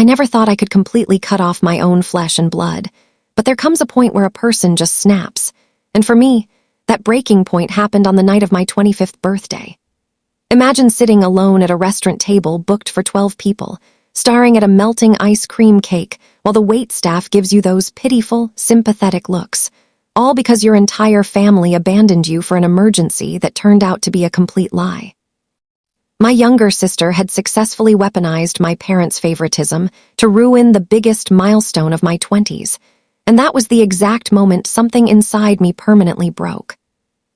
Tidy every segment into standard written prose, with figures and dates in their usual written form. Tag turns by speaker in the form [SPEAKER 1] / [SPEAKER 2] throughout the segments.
[SPEAKER 1] I never thought I could completely cut off my own flesh and blood, but there comes a point where a person just snaps. And for me, that breaking point happened on the night of my 25th birthday. Imagine sitting alone at a restaurant table booked for 12 people, staring at a melting ice cream cake while the waitstaff gives you those pitiful, sympathetic looks, all because your entire family abandoned you for an emergency that turned out to be a complete lie. My younger sister had successfully weaponized my parents' favoritism to ruin the biggest milestone of my 20s, and that was the exact moment something inside me permanently broke.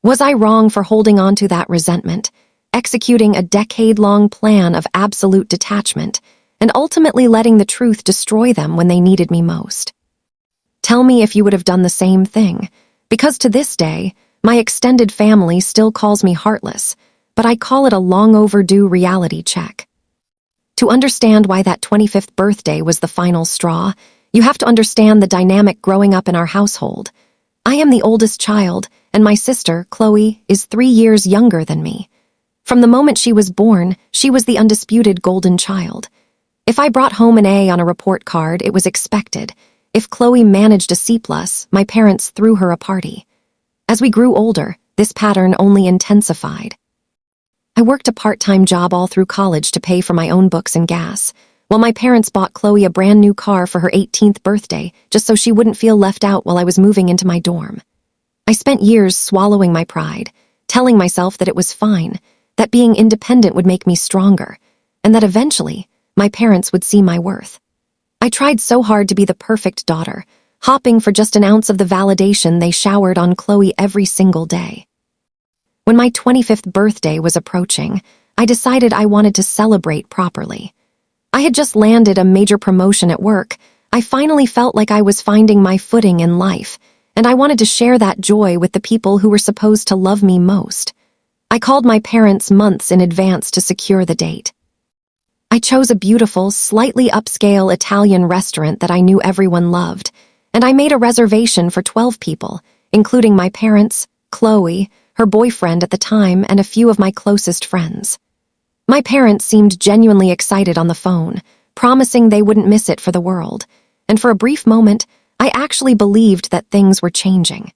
[SPEAKER 1] Was I wrong for holding on to that resentment, executing a decade-long plan of absolute detachment, and ultimately letting the truth destroy them when they needed me most? Tell me if you would have done the same thing, because to this day, my extended family still calls me heartless, but I call it a long-overdue reality check. To understand why that 25th birthday was the final straw, you have to understand the dynamic growing up in our household. I am the oldest child, and my sister, Chloe, is 3 years younger than me. From the moment she was born, she was the undisputed golden child. If I brought home an A on a report card, it was expected. If Chloe managed a C+, my parents threw her a party. As we grew older, this pattern only intensified. I worked a part-time job all through college to pay for my own books and gas, while my parents bought Chloe a brand new car for her 18th birthday just so she wouldn't feel left out while I was moving into my dorm. I spent years swallowing my pride, telling myself that it was fine, that being independent would make me stronger, and that eventually, my parents would see my worth. I tried so hard to be the perfect daughter, hopping for just an ounce of the validation they showered on Chloe every single day. When my 25th birthday was approaching, I decided I wanted to celebrate properly. I had just landed a major promotion at work. I finally felt like I was finding my footing in life, and I wanted to share that joy with the people who were supposed to love me most. I called my parents months in advance to secure the date. I chose a beautiful, slightly upscale Italian restaurant that I knew everyone loved, and I made a reservation for 12 people, including my parents, Chloe, her boyfriend at the time, and a few of my closest friends. My parents seemed genuinely excited on the phone, promising they wouldn't miss it for the world, and for a brief moment, I actually believed that things were changing.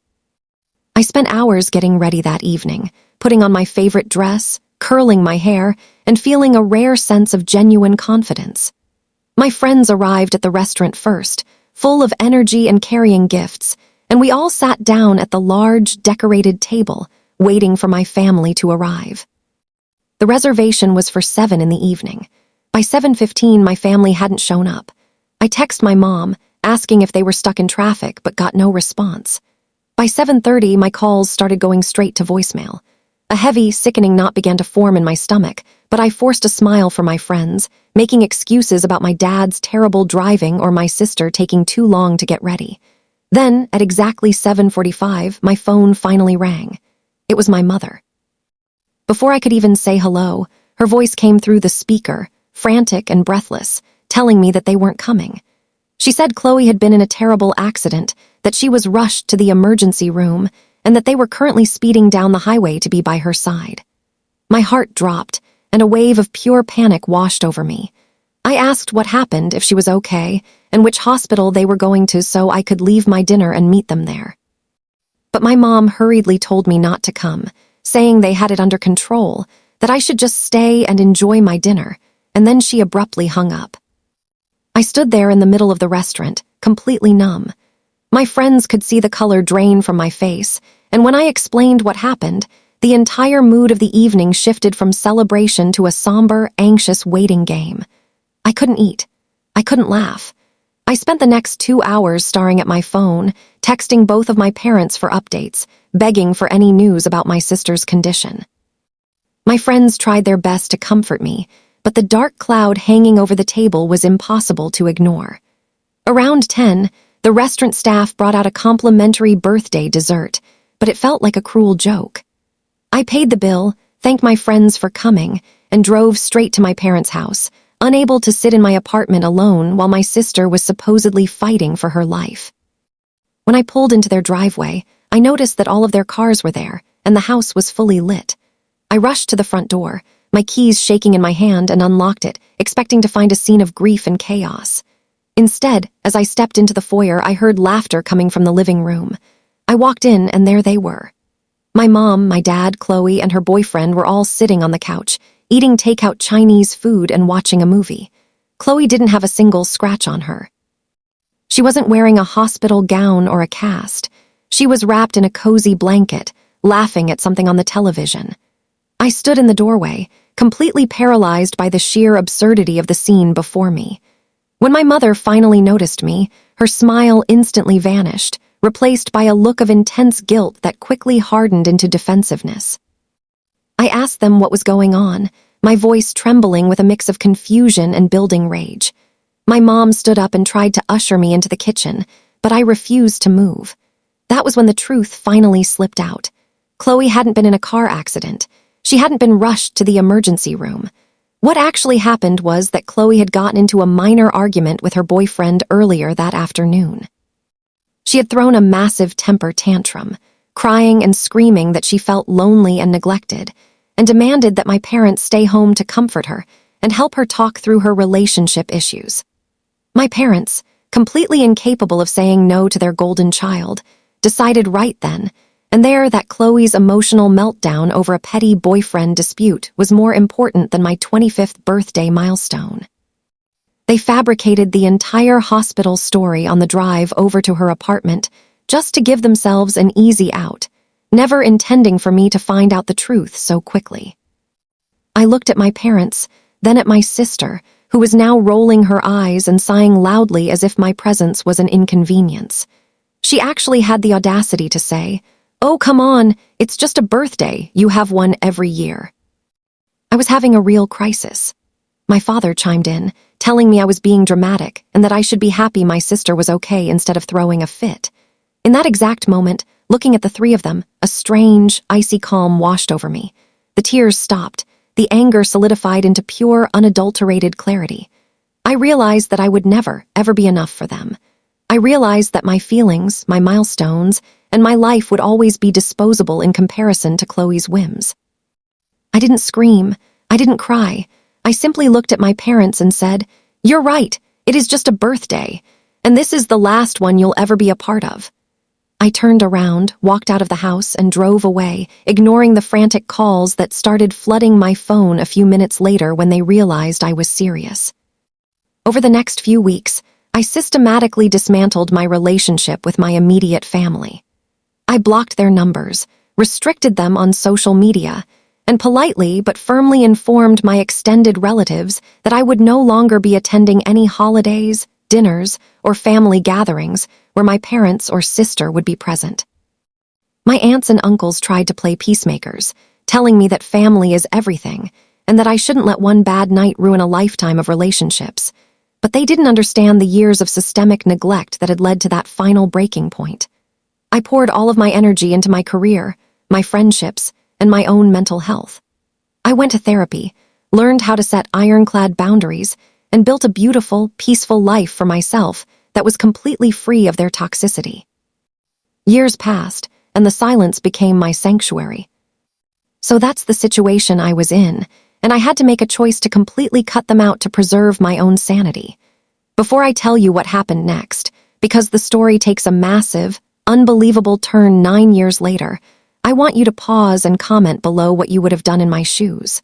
[SPEAKER 1] I spent hours getting ready that evening, putting on my favorite dress, curling my hair, and feeling a rare sense of genuine confidence. My friends arrived at the restaurant first, full of energy and carrying gifts, and we all sat down at the large, decorated table, waiting for my family to arrive. The reservation was for 7 in the evening. By 7:15, my family hadn't shown up. I texted my mom, asking if they were stuck in traffic, but got no response. By 7:30, my calls started going straight to voicemail. A heavy, sickening knot began to form in my stomach, but I forced a smile for my friends, making excuses about my dad's terrible driving or my sister taking too long to get ready. Then, at exactly 7:45, my phone finally rang. It was my mother. Before I could even say hello, her voice came through the speaker, frantic and breathless, telling me that they weren't coming. She said Chloe had been in a terrible accident, that she was rushed to the emergency room, and that they were currently speeding down the highway to be by her side. My heart dropped, and a wave of pure panic washed over me. I asked what happened, if she was okay, and which hospital they were going to so I could leave my dinner and meet them there. But my mom hurriedly told me not to come, saying they had it under control, that I should just stay and enjoy my dinner, and then she abruptly hung up. I stood there in the middle of the restaurant, completely numb. My friends could see the color drain from my face, and when I explained what happened, the entire mood of the evening shifted from celebration to a somber, anxious waiting game. I couldn't eat. I couldn't laugh. I spent the next 2 hours staring at my phone, texting both of my parents for updates, begging for any news about my sister's condition. My friends tried their best to comfort me, but the dark cloud hanging over the table was impossible to ignore. Around 10, the restaurant staff brought out a complimentary birthday dessert, but it felt like a cruel joke. I paid the bill, thanked my friends for coming, and drove straight to my parents' house, unable to sit in my apartment alone while my sister was supposedly fighting for her life. When I pulled into their driveway, I noticed that all of their cars were there, and the house was fully lit. I rushed to the front door, my keys shaking in my hand, and unlocked it, expecting to find a scene of grief and chaos. Instead, as I stepped into the foyer, I heard laughter coming from the living room. I walked in, and there they were. My mom, my dad, Chloe, and her boyfriend were all sitting on the couch, eating takeout Chinese food and watching a movie. Chloe didn't have a single scratch on her. She wasn't wearing a hospital gown or a cast. She was wrapped in a cozy blanket, laughing at something on the television. I stood in the doorway, completely paralyzed by the sheer absurdity of the scene before me. When my mother finally noticed me, her smile instantly vanished, replaced by a look of intense guilt that quickly hardened into defensiveness. I asked them what was going on, my voice trembling with a mix of confusion and building rage. My mom stood up and tried to usher me into the kitchen, but I refused to move. That was when the truth finally slipped out. Chloe hadn't been in a car accident. She hadn't been rushed to the emergency room. What actually happened was that Chloe had gotten into a minor argument with her boyfriend earlier that afternoon. She had thrown a massive temper tantrum, crying and screaming that she felt lonely and neglected, and demanded that my parents stay home to comfort her and help her talk through her relationship issues. My parents, completely incapable of saying no to their golden child, decided right then and there that Chloe's emotional meltdown over a petty boyfriend dispute was more important than my 25th birthday milestone. They fabricated the entire hospital story on the drive over to her apartment just to give themselves an easy out, never intending for me to find out the truth so quickly. I looked at my parents, then at my sister, who was now rolling her eyes and sighing loudly as if my presence was an inconvenience. She actually had the audacity to say, "Oh, come on, it's just a birthday, you have one every year." I was having a real crisis. My father chimed in, telling me I was being dramatic and that I should be happy my sister was okay instead of throwing a fit. In that exact moment, looking at the three of them, a strange, icy calm washed over me. The tears stopped, the anger solidified into pure, unadulterated clarity. I realized that I would never, ever be enough for them. I realized that my feelings, my milestones, and my life would always be disposable in comparison to Chloe's whims. I didn't scream. I didn't cry. I simply looked at my parents and said, "You're right, it is just a birthday, and this is the last one you'll ever be a part of." I turned around, walked out of the house, and drove away, ignoring the frantic calls that started flooding my phone a few minutes later when they realized I was serious. Over the next few weeks, I systematically dismantled my relationship with my immediate family. I blocked their numbers, restricted them on social media, and politely but firmly informed my extended relatives that I would no longer be attending any holidays, dinners, or family gatherings where my parents or sister would be present. My aunts and uncles tried to play peacemakers, telling me that family is everything and that I shouldn't let one bad night ruin a lifetime of relationships. But they didn't understand the years of systemic neglect that had led to that final breaking point. I poured all of my energy into my career, my friendships, and my own mental health. I went to therapy, learned how to set ironclad boundaries, and built a beautiful, peaceful life for myself that was completely free of their toxicity. Years passed, and the silence became my sanctuary. So that's the situation I was in, and I had to make a choice to completely cut them out to preserve my own sanity. Before I tell you what happened next, because the story takes a massive, unbelievable turn 9 years later, I want you to pause and comment below what you would have done in my shoes.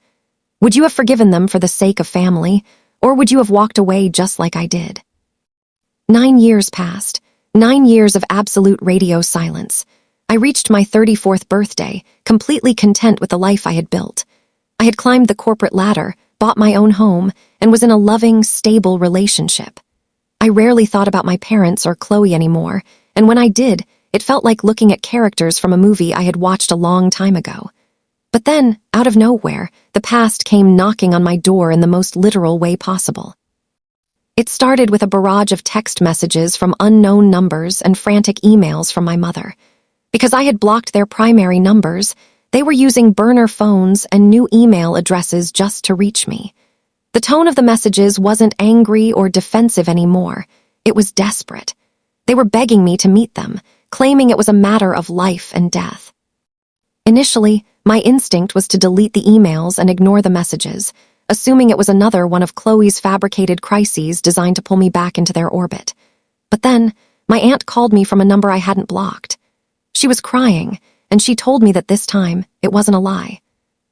[SPEAKER 1] Would you have forgiven them for the sake of family, or would you have walked away just like I did? 9 years passed, 9 years of absolute radio silence. I reached my 34th birthday, completely content with the life I had built. I had climbed the corporate ladder, bought my own home, and was in a loving, stable relationship. I rarely thought about my parents or Chloe anymore, and when I did, it felt like looking at characters from a movie I had watched a long time ago. But then, out of nowhere, the past came knocking on my door in the most literal way possible. It started with a barrage of text messages from unknown numbers and frantic emails from my mother. Because I had blocked their primary numbers, they were using burner phones and new email addresses just to reach me. The tone of the messages wasn't angry or defensive anymore. It was desperate. They were begging me to meet them, claiming it was a matter of life and death. Initially, my instinct was to delete the emails and ignore the messages, assuming it was another one of Chloe's fabricated crises designed to pull me back into their orbit. But then, my aunt called me from a number I hadn't blocked. She was crying, and she told me that this time, it wasn't a lie.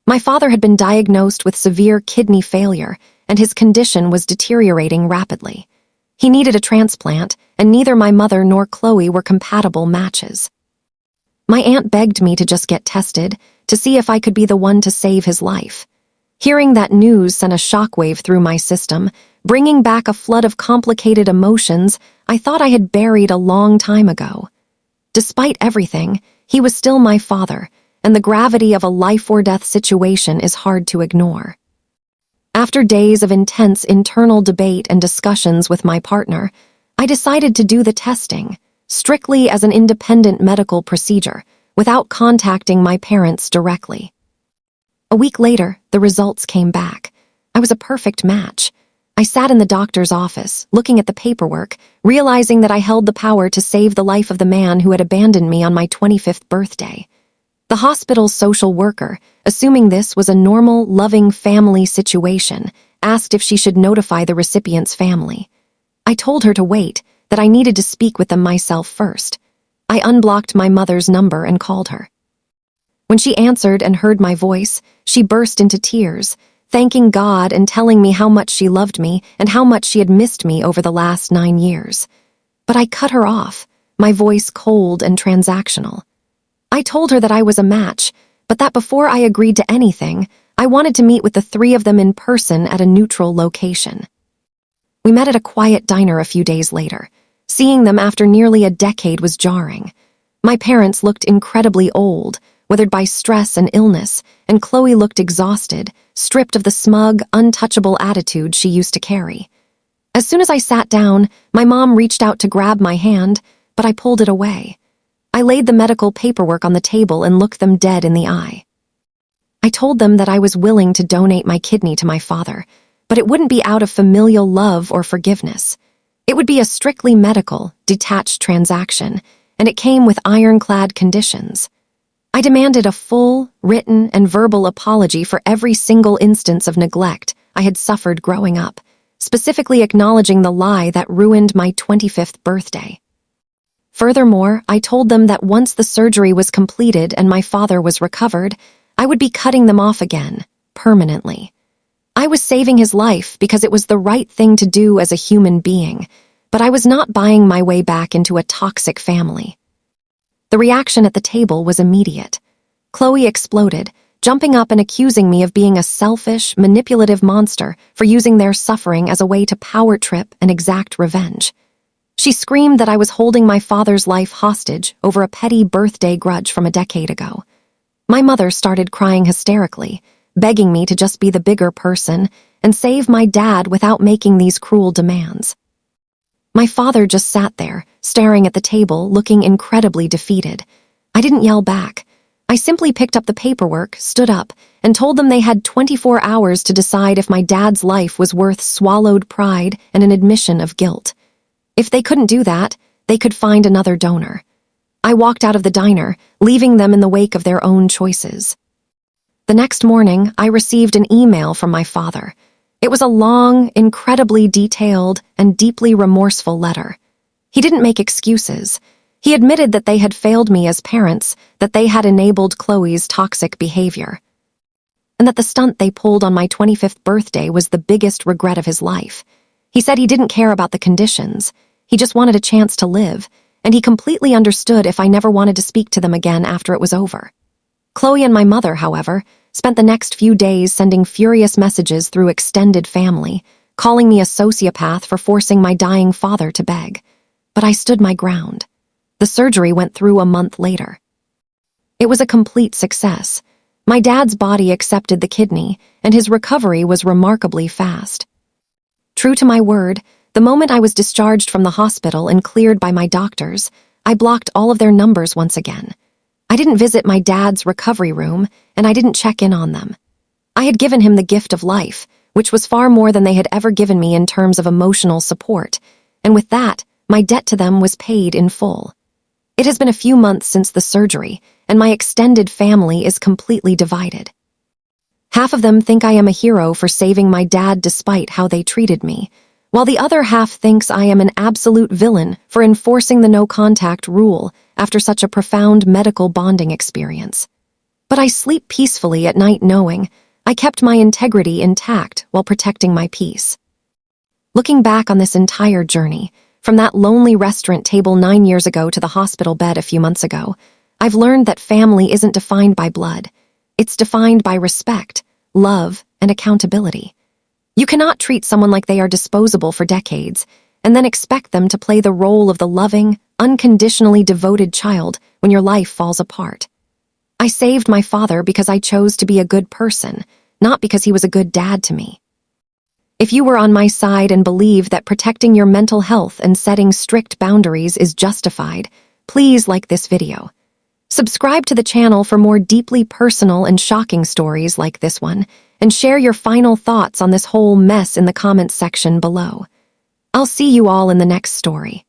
[SPEAKER 1] My father had been diagnosed with severe kidney failure, and his condition was deteriorating rapidly. He needed a transplant, and neither my mother nor Chloe were compatible matches. My aunt begged me to just get tested, to see if I could be the one to save his life. Hearing that news sent a shockwave through my system, bringing back a flood of complicated emotions I thought I had buried a long time ago. Despite everything, he was still my father, and the gravity of a life-or-death situation is hard to ignore. After days of intense internal debate and discussions with my partner, I decided to do the testing, strictly as an independent medical procedure, without contacting my parents directly. A week later, the results came back. I was a perfect match. I sat in the doctor's office, looking at the paperwork, realizing that I held the power to save the life of the man who had abandoned me on my 25th birthday. The hospital's social worker, assuming this was a normal, loving family situation, asked if she should notify the recipient's family. I told her to wait, that I needed to speak with them myself first. I unblocked my mother's number and called her. When she answered and heard my voice, she burst into tears, thanking God and telling me how much she loved me and how much she had missed me over the last 9 years. But I cut her off, my voice cold and transactional. I told her that I was a match, but that before I agreed to anything, I wanted to meet with the three of them in person at a neutral location. We met at a quiet diner a few days later. Seeing them after nearly a decade was jarring. My parents looked incredibly old, withered by stress and illness, and Chloe looked exhausted, stripped of the smug, untouchable attitude she used to carry. As soon as I sat down, my mom reached out to grab my hand, but I pulled it away. I laid the medical paperwork on the table and looked them dead in the eye. I told them that I was willing to donate my kidney to my father, but it wouldn't be out of familial love or forgiveness. It would be a strictly medical, detached transaction, and it came with ironclad conditions. I demanded a full, written, and verbal apology for every single instance of neglect I had suffered growing up, specifically acknowledging the lie that ruined my 25th birthday. Furthermore, I told them that once the surgery was completed and my father was recovered, I would be cutting them off again, permanently. I was saving his life because it was the right thing to do as a human being, but I was not buying my way back into a toxic family. The reaction at the table was immediate. Chloe exploded, jumping up and accusing me of being a selfish, manipulative monster for using their suffering as a way to power trip and exact revenge. She screamed that I was holding my father's life hostage over a petty birthday grudge from a decade ago. My mother started crying hysterically, begging me to just be the bigger person and save my dad without making these cruel demands. My father just sat there, staring at the table, looking incredibly defeated. I didn't yell back. I simply picked up the paperwork, stood up, and told them they had 24 hours to decide if my dad's life was worth swallowed pride and an admission of guilt. If they couldn't do that, they could find another donor. I walked out of the diner, leaving them in the wake of their own choices. The next morning, I received an email from my father. It was a long, incredibly detailed, and deeply remorseful letter. He didn't make excuses. He admitted that they had failed me as parents, that they had enabled Chloe's toxic behavior, and that the stunt they pulled on my 25th birthday was the biggest regret of his life. He said he didn't care about the conditions. He just wanted a chance to live, and he completely understood if I never wanted to speak to them again after it was over. Chloe and my mother, however, spent the next few days sending furious messages through extended family, calling me a sociopath for forcing my dying father to beg. But I stood my ground. The surgery went through a month later. It was a complete success. My dad's body accepted the kidney, and his recovery was remarkably fast. True to my word, the moment I was discharged from the hospital and cleared by my doctors, I blocked all of their numbers once again. I didn't visit my dad's recovery room, and I didn't check in on them. I had given him the gift of life, which was far more than they had ever given me in terms of emotional support, and with that, my debt to them was paid in full. It has been a few months since the surgery, and my extended family is completely divided. Half of them think I am a hero for saving my dad despite how they treated me, while the other half thinks I am an absolute villain for enforcing the no-contact rule after such a profound medical bonding experience. But I sleep peacefully at night knowing I kept my integrity intact while protecting my peace. Looking back on this entire journey, from that lonely restaurant table 9 years ago to the hospital bed a few months ago, I've learned that family isn't defined by blood. It's defined by respect, love, and accountability. You cannot treat someone like they are disposable for decades and then expect them to play the role of the loving, unconditionally devoted child when your life falls apart. I saved my father because I chose to be a good person, not because he was a good dad to me. If you were on my side and believe that protecting your mental health and setting strict boundaries is justified, please like this video. Subscribe to the channel for more deeply personal and shocking stories like this one, and share your final thoughts on this whole mess in the comments section below. I'll see you all in the next story.